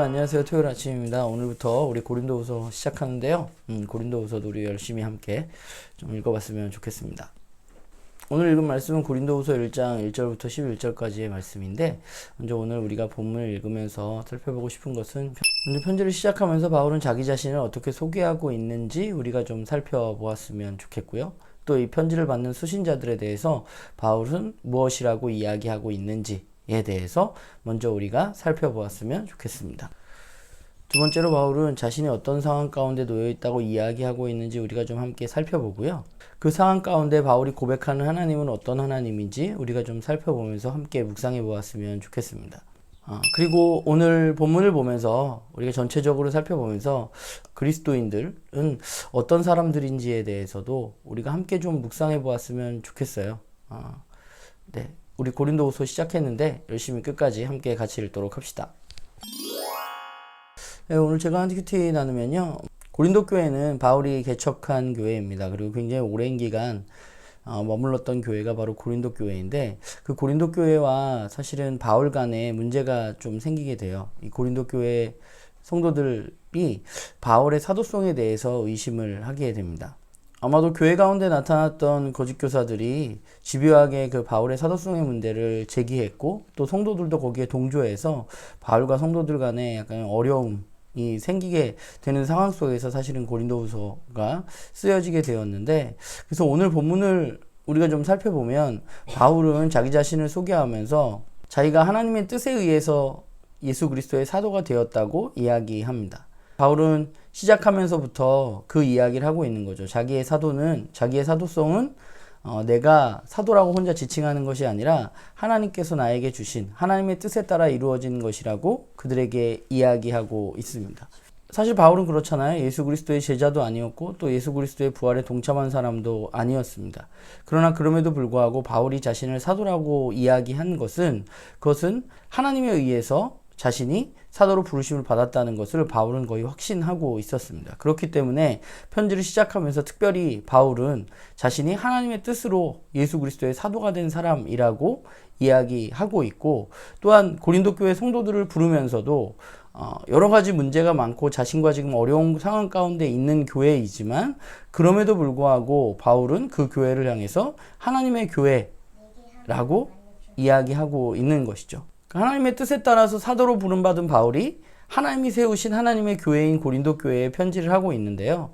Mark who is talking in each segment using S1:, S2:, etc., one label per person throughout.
S1: 안녕하세요. 토요일 아침입니다. 오늘부터 우리 고린도후서 시작하는데요. 고린도후서도 우리 열심히 함께 좀 읽어봤으면 좋겠습니다. 오늘 읽은 말씀은 고린도후서 1장 1절부터 11절까지의 말씀인데, 먼저 오늘 우리가 본문을 읽으면서 살펴보고 싶은 것은, 먼저 편지를 시작하면서 바울은 자기 자신을 어떻게 소개하고 있는지 우리가 좀 살펴보았으면 좋겠고요. 또 이 편지를 받는 수신자들에 대해서 바울은 무엇이라고 이야기하고 있는지에 대해서 먼저 우리가 살펴보았으면 좋겠습니다. 두 번째로 바울은 자신이 어떤 상황 가운데 놓여 있다고 이야기하고 있는지 우리가 좀 함께 살펴보고요. 그 상황 가운데 바울이 고백하는 하나님은 어떤 하나님인지 우리가 좀 살펴보면서 함께 묵상해 보았으면 좋겠습니다. 그리고 오늘 본문을 보면서 우리가 전체적으로 살펴보면서 그리스도인들은 어떤 사람들인지에 대해서도 우리가 함께 좀 묵상해 보았으면 좋겠어요. 네, 우리 고린도후서 시작했는데 열심히 끝까지 함께 같이 읽도록 합시다. 네, 오늘 제가 한 큐티 나누면요, 고린도 교회는 바울이 개척한 교회입니다. 그리고 굉장히 오랜 기간 머물렀던 교회가 바로 고린도 교회인데, 그 고린도 교회와 사실은 바울 간에 문제가 좀 생기게 돼요. 이 고린도 교회 성도들이 바울의 사도성에 대해서 의심을 하게 됩니다. 아마도 교회 가운데 나타났던 거짓 교사들이 집요하게 그 바울의 사도성의 문제를 제기했고, 또 성도들도 거기에 동조해서 바울과 성도들 간에 약간 어려움이 생기게 되는 상황 속에서 사실은 고린도후서가 쓰여지게 되었는데, 그래서 오늘 본문을 우리가 좀 살펴보면 바울은 자기 자신을 소개하면서 자기가 하나님의 뜻에 의해서 예수 그리스도의 사도가 되었다고 이야기합니다. 바울은 시작하면서부터 그 이야기를 하고 있는 거죠. 자기의 사도성은 내가 사도라고 혼자 지칭하는 것이 아니라 하나님께서 나에게 주신 하나님의 뜻에 따라 이루어진 것이라고 그들에게 이야기하고 있습니다. 사실 바울은 그렇잖아요. 예수 그리스도의 제자도 아니었고 또 예수 그리스도의 부활에 동참한 사람도 아니었습니다. 그러나 그럼에도 불구하고 바울이 자신을 사도라고 이야기한 것은, 그것은 하나님에 의해서 자신이 사도로 부르심을 받았다는 것을 바울은 거의 확신하고 있었습니다. 그렇기 때문에 편지를 시작하면서 특별히 바울은 자신이 하나님의 뜻으로 예수 그리스도의 사도가 된 사람이라고 이야기하고 있고, 또한 고린도 교회 성도들을 부르면서도 여러 가지 문제가 많고 자신과 지금 어려운 상황 가운데 있는 교회이지만, 그럼에도 불구하고 바울은 그 교회를 향해서 하나님의 교회라고 이야기하고 있는 것이죠. 하나님의 뜻에 따라서 사도로 부름받은 바울이 하나님이 세우신 하나님의 교회인 고린도 교회에 편지를 하고 있는데요.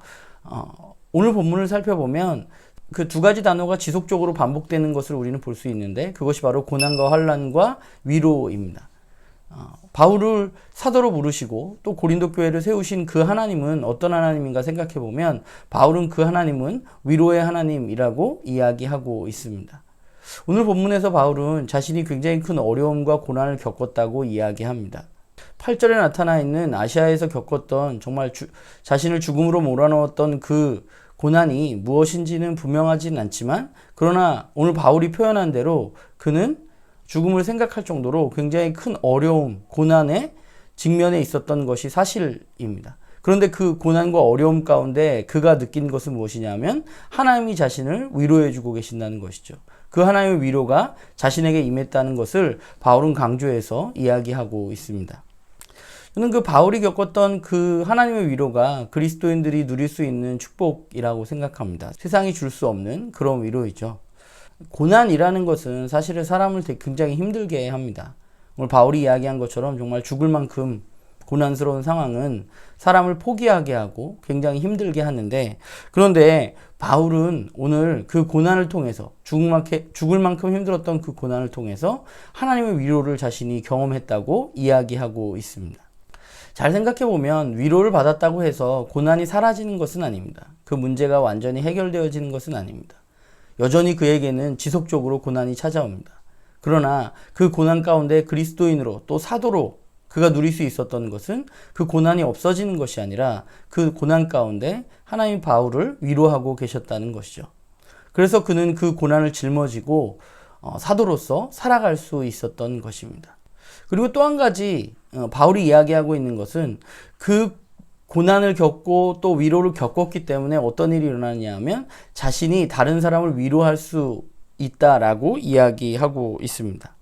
S1: 오늘 본문을 살펴보면 그 두 가지 단어가 지속적으로 반복되는 것을 우리는 볼 수 있는데, 그것이 바로 고난과 환난과 위로입니다. 바울을 사도로 부르시고 또 고린도 교회를 세우신 그 하나님은 어떤 하나님인가 생각해 보면, 바울은 그 하나님은 위로의 하나님이라고 이야기하고 있습니다. 오늘 본문에서 바울은 자신이 굉장히 큰 어려움과 고난을 겪었다고 이야기합니다. 8절에 나타나 있는 아시아에서 겪었던 정말 자신을 죽음으로 몰아넣었던 그 고난이 무엇인지는 분명하진 않지만, 그러나 오늘 바울이 표현한 대로 그는 죽음을 생각할 정도로 굉장히 큰 어려움, 고난에 직면해 있었던 것이 사실입니다. 그런데 그 고난과 어려움 가운데 그가 느낀 것은 무엇이냐면 하나님이 자신을 위로해주고 계신다는 것이죠. 그 하나님의 위로가 자신에게 임했다는 것을 바울은 강조해서 이야기하고 있습니다. 저는 그 바울이 겪었던 그 하나님의 위로가 그리스도인들이 누릴 수 있는 축복이라고 생각합니다. 세상이 줄 수 없는 그런 위로이죠. 고난이라는 것은 사실은 사람을 굉장히 힘들게 합니다. 오늘 바울이 이야기한 것처럼 정말 죽을 만큼 고난스러운 상황은 사람을 포기하게 하고 굉장히 힘들게 하는데, 그런데 바울은 오늘 그 고난을 통해서 죽을 만큼 힘들었던 그 고난을 통해서 하나님의 위로를 자신이 경험했다고 이야기하고 있습니다. 잘 생각해보면 위로를 받았다고 해서 고난이 사라지는 것은 아닙니다. 그 문제가 완전히 해결되어지는 것은 아닙니다. 여전히 그에게는 지속적으로 고난이 찾아옵니다. 그러나 그 고난 가운데 그리스도인으로 또 사도로 그가 누릴 수 있었던 것은 그 고난이 없어지는 것이 아니라 그 고난 가운데 하나님 바울을 위로하고 계셨다는 것이죠. 그래서 그는 그 고난을 짊어지고 사도로서 살아갈 수 있었던 것입니다. 그리고 또 한 가지 바울이 이야기하고 있는 것은 그 고난을 겪고 또 위로를 겪었기 때문에 어떤 일이 일어나냐 하면 자신이 다른 사람을 위로할 수 있다라고 이야기하고 있습니다.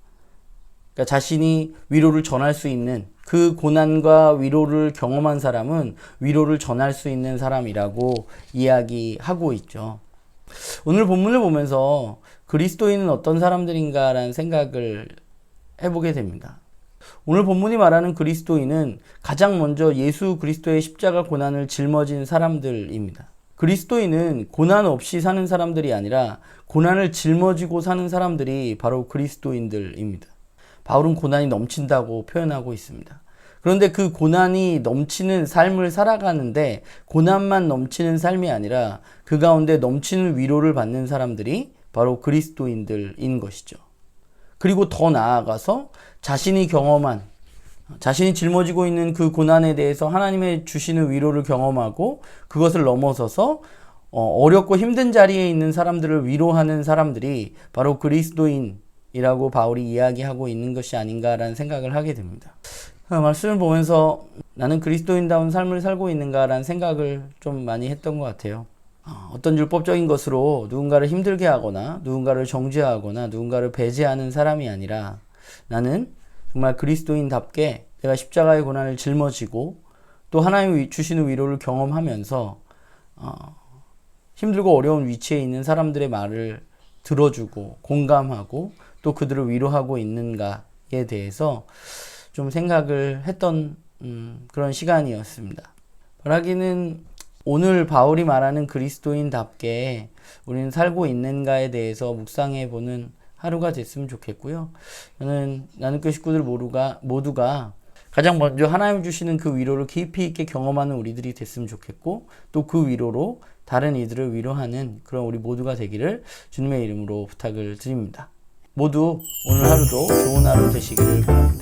S1: 그러니까 자신이 위로를 전할 수 있는, 그 고난과 위로를 경험한 사람은 위로를 전할 수 있는 사람이라고 이야기하고 있죠. 오늘 본문을 보면서 그리스도인은 어떤 사람들인가라는 생각을 해보게 됩니다. 오늘 본문이 말하는 그리스도인은 가장 먼저 예수 그리스도의 십자가 고난을 짊어진 사람들입니다. 그리스도인은 고난 없이 사는 사람들이 아니라 고난을 짊어지고 사는 사람들이 바로 그리스도인들입니다. 바울은 고난이 넘친다고 표현하고 있습니다. 그런데 그 고난이 넘치는 삶을 살아가는데 고난만 넘치는 삶이 아니라 그 가운데 넘치는 위로를 받는 사람들이 바로 그리스도인들인 것이죠. 그리고 더 나아가서 자신이 경험한, 자신이 짊어지고 있는 그 고난에 대해서 하나님의 주시는 위로를 경험하고 그것을 넘어서서 어렵고 힘든 자리에 있는 사람들을 위로하는 사람들이 바로 그리스도인이라고 바울이 이야기하고 있는 것이 아닌가라는 생각을 하게 됩니다. 말씀을 보면서 나는 그리스도인다운 삶을 살고 있는가라는 생각을 좀 많이 했던 것 같아요. 어떤 율법적인 것으로 누군가를 힘들게 하거나 누군가를 정죄하거나 누군가를 배제하는 사람이 아니라 나는 정말 그리스도인답게 내가 십자가의 고난을 짊어지고 또 하나님이 주시는 위로를 경험하면서 힘들고 어려운 위치에 있는 사람들의 말을 들어주고 공감하고 또 그들을 위로하고 있는가에 대해서 좀 생각을 했던 그런 시간이었습니다. 바라기는 오늘 바울이 말하는 그리스도인답게 우리는 살고 있는가에 대해서 묵상해보는 하루가 됐으면 좋겠고요. 저는 나눔교 식구들 모두가 가장 먼저 하나님 주시는 그 위로를 깊이 있게 경험하는 우리들이 됐으면 좋겠고 또 그 위로로 다른 이들을 위로하는 그런 우리 모두가 되기를 주님의 이름으로 부탁을 드립니다. 모두 오늘 하루도 좋은 하루 되시기를 바랍니다.